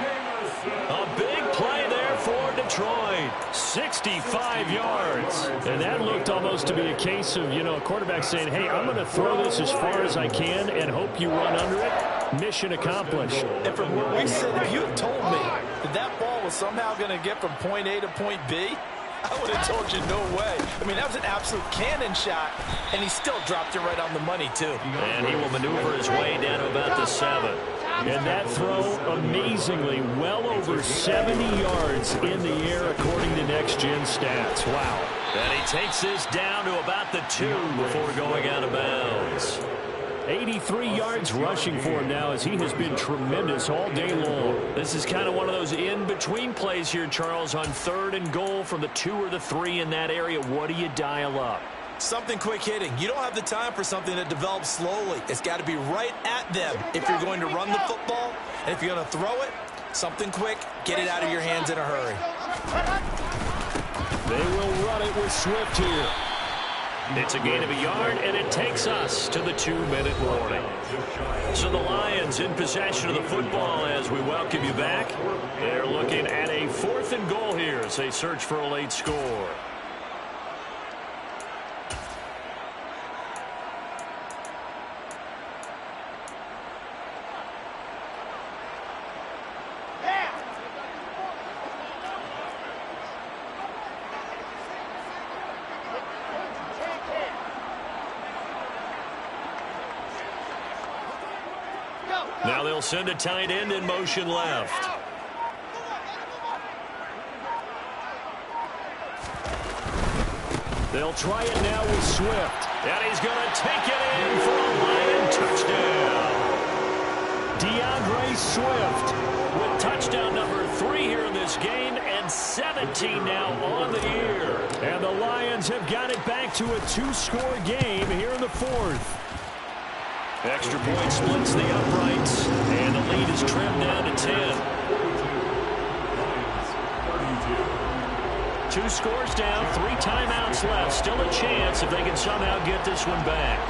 A big play there for Detroit. 65 yards. And that looked almost to be a case of, a quarterback saying, hey, I'm going to throw this as far as I can and hope you run under it. Mission accomplished. And from where we sit, if you had told me that that ball was somehow going to get from point A to point B, I would have told you no way. I mean, that was an absolute cannon shot, and he still dropped it right on the money, too. And he will maneuver his way down to about the 7. And that throw, amazingly, well over 70 yards in the air, according to Next Gen Stats. Wow. And he takes this down to about the 2 before going out of bounds. 83 yards rushing for him now as he has been tremendous all day long. This is kind of one of those in-between plays here, Charles, on 3rd and goal from the 2 or the 3 in that area. What do you dial up? Something quick hitting. You don't have the time for something that develops slowly. It's got to be right at them if you're going to run the football. And if you're going to throw it, something quick, get it out of your hands in a hurry. They will run it with Swift here. It's a gain of a yard, and it takes us to the 2-minute warning. So the Lions in possession of the football as we welcome you back. They're looking at a 4th and goal here as they search for a late score. Now they'll send a tight end in motion left. They'll try it now with Swift. And he's going to take it in for a Lion touchdown. DeAndre Swift With touchdown number 3 here in this game, and 17 now on the year. And the Lions have got it back to a 2-score game here in the 4th. Extra point splits the uprights, and the lead is trimmed down to 10. 2 scores down, 3 timeouts left. Still a chance if they can somehow get this one back.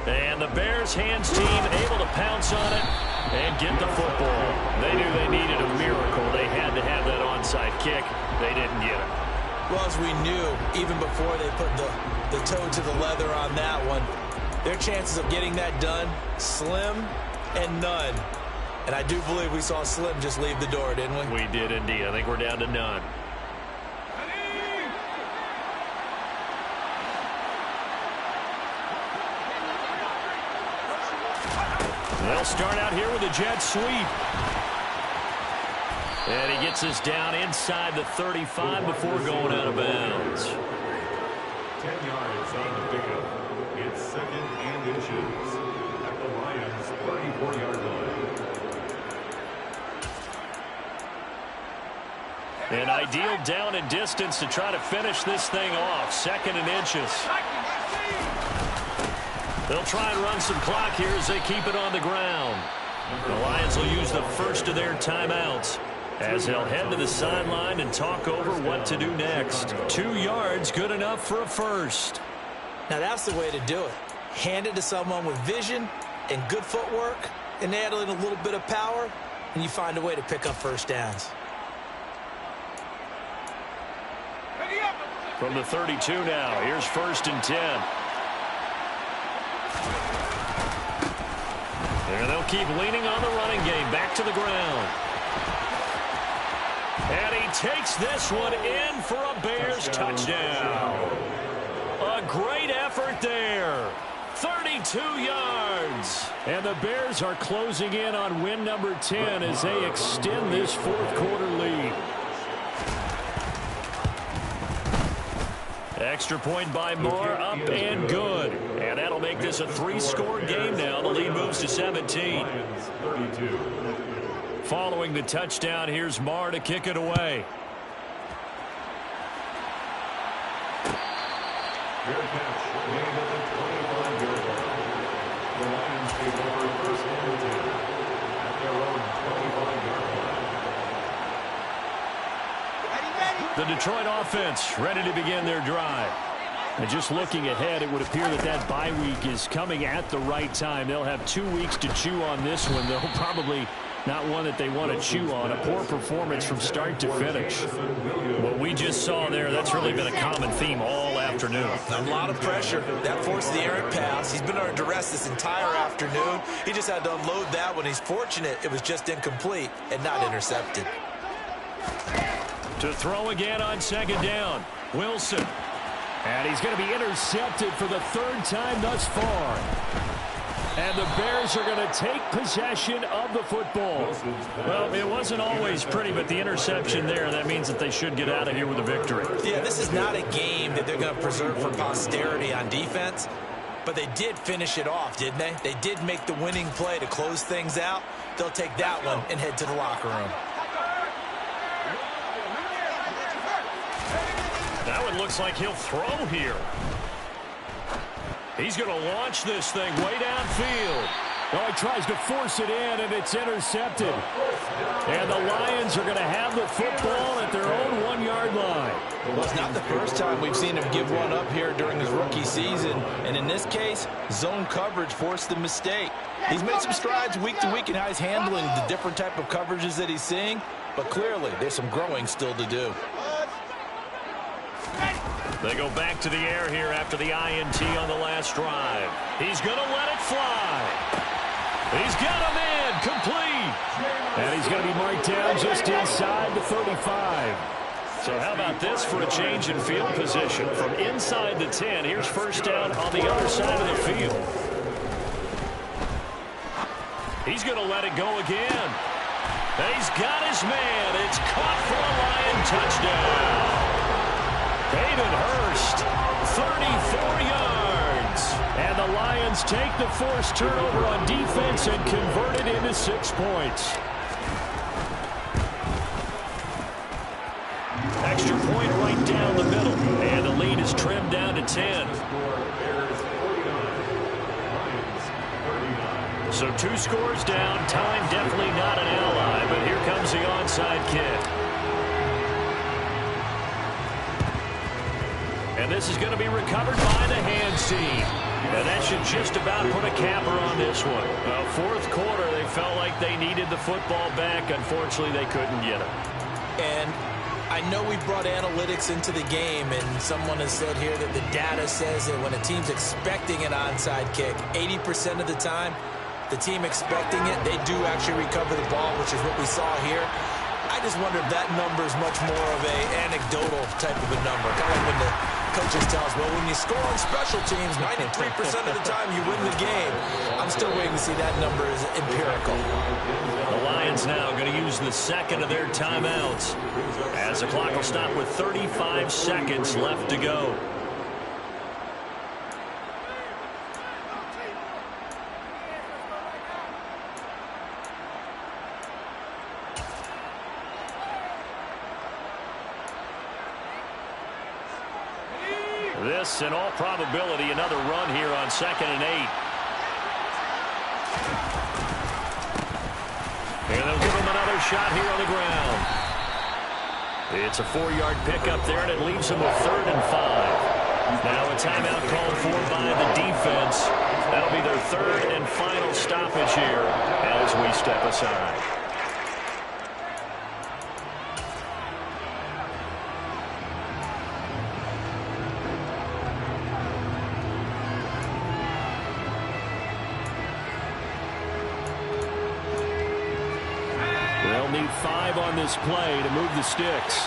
And the Bears hands team able to pounce on it and get the football. They knew they needed a miracle. They had to have that onside kick. They didn't get it. Well, as we knew, even before they put the toe to the leather on that one, their chances of getting that done, slim and none. And I do believe we saw Slim just leave the door, didn't we? We did indeed. I think we're down to none. They'll start out here with a jet sweep. And he gets us down inside the 35 before going out of bounds. 10 yards on the pickup. It's 2nd and inches at the Lions' 34-yard line. An ideal down and distance to try to finish this thing off. 2nd and inches. They'll try and run some clock here as they keep it on the ground. The Lions will use the first of their timeouts as they'll head to the sideline and talk over what to do next. 2 yards, good enough for a first. Now that's the way to do it. Hand it to someone with vision and good footwork, and add in a little bit of power, and you find a way to pick up first downs. From the 32 now, here's 1st and 10. And they'll keep leaning on the running game. Back to the ground. And he takes this one in for a Bears touchdown. A great effort there. 32 yards. And the Bears are closing in on win number 10 as they extend this 4th quarter lead. Extra point by Moore, up and good. And that'll make this a 3-score game now. The lead moves to 17. Following the touchdown, here's Moore to kick it away. Fair catch made at the 25-yard line. The Lions take over 1st and 10 at their own 25-yard line. The Detroit offense ready to begin their drive. And just looking ahead, it would appear that that bye week is coming at the right time. They'll have 2 weeks to chew on this one, though probably not one that they want to chew on. A poor performance from start to finish. What we just saw there, that's really been a common theme all afternoon. A lot of pressure. That forced the errant pass. He's been under duress this entire afternoon. He just had to unload that one. He's fortunate it was just incomplete and not intercepted. To throw again on 2nd down. Wilson. And he's going to be intercepted for the 3rd time thus far. And the Bears are going to take possession of the football. Well, it wasn't always pretty, but the interception there, that means that they should get out of here with a victory. Yeah, this is not a game that they're going to preserve for posterity on defense, but they did finish it off, didn't they? They did make the winning play to close things out. They'll take that one and head to the locker room. Now it looks like he'll throw here. He's going to launch this thing way downfield. Oh, he tries to force it in, and it's intercepted. And the Lions are going to have the football at their own 1-yard line. Well, it's not the first time we've seen him give one up here during his rookie season. And in this case, zone coverage forced the mistake. He's made some strides week to week in how he's handling the different type of coverages that he's seeing. But clearly, there's some growing still to do. They go back to the air here after the INT on the last drive. He's going to let it fly. He's got a man complete. And he's going to be marked down just inside the 35. So how about this for a change in field position? From inside the 10, here's 1st down on the other side of the field. He's going to let it go again. He's got his man. It's caught for a Lion touchdown. David Hurst, 34 yards. And the Lions take the forced turnover on defense and convert it into 6 points. Extra point right down the middle. And the lead is trimmed down to 10. So 2 scores down. Time definitely not an ally, but here comes the onside kick. And this is going to be recovered by the hands team. And that should just about put a capper on this one. Fourth quarter, they felt like they needed the football back. Unfortunately, they couldn't get it. And I know we brought analytics into the game, and someone has said here that the data says that when a team's expecting an onside kick, 80% of the time, the team expecting it, they do actually recover the ball, which is what we saw here. I just wonder if that number is much more of a anecdotal type of a number. Kind of like when the coaches tell us, well, when you score on special teams, 93% of the time you win the game. I'm still waiting to see that number is empirical. The Lions now going to use the second of their timeouts as the clock will stop with 35 seconds left to go. This, in all probability, another run here on 2nd and 8. And they'll give him another shot here on the ground. It's a 4-yard pickup there, and it leaves him with 3rd and 5. Now a timeout called for by the defense. That'll be their 3rd and final stoppage here as we step aside. They'll need 5 on this play to move the sticks.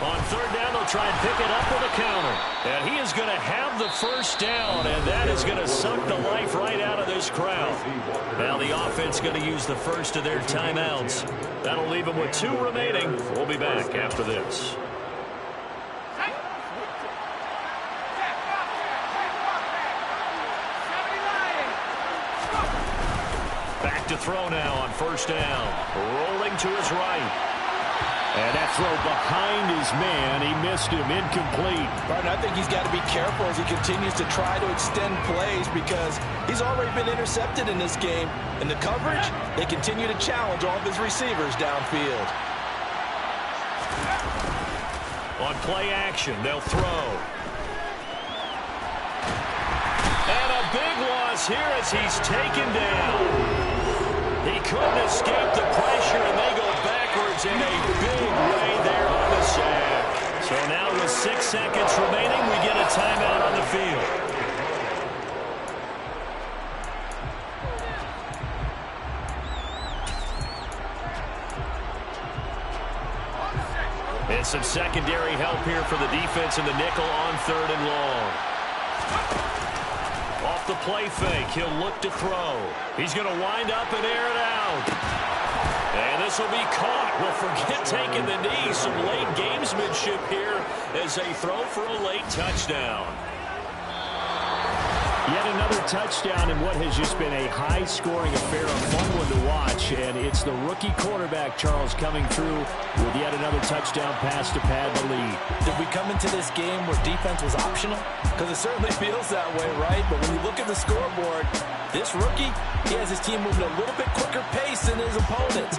On 3rd down, they'll try and pick it up with a counter. And he is going to have the first down, and that is going to suck the life right out of this crowd. Now the offense going to use the first of their timeouts. That'll leave them with 2 remaining. We'll be back after this. To throw now on 1st down. Rolling to his right. And that throw behind his man. He missed him. Incomplete. Right, and I think he's got to be careful as he continues to try to extend plays because he's already been intercepted in this game. In the coverage, they continue to challenge all of his receivers downfield. On play action, they'll throw. And a big loss here as he's taken down. He couldn't escape the pressure, and they go backwards in a big way there on the sack. So now with 6 seconds remaining, we get a timeout on the field. And some secondary help here for the defense in the nickel on 3rd and long. Off the play fake, he'll look to throw. He's going to wind up and air it out. And this will be caught. Well, forget taking the knee. Some late gamesmanship here as they throw for a late touchdown. Yet another touchdown in what has just been a high-scoring affair, a fun one to watch. And it's the rookie quarterback, Charles, coming through with yet another touchdown pass to pad the lead. Did we come into this game where defense was optional? Because it certainly feels that way, right? But when you look at the scoreboard, this rookie, he has his team moving a little bit quicker pace than his opponents.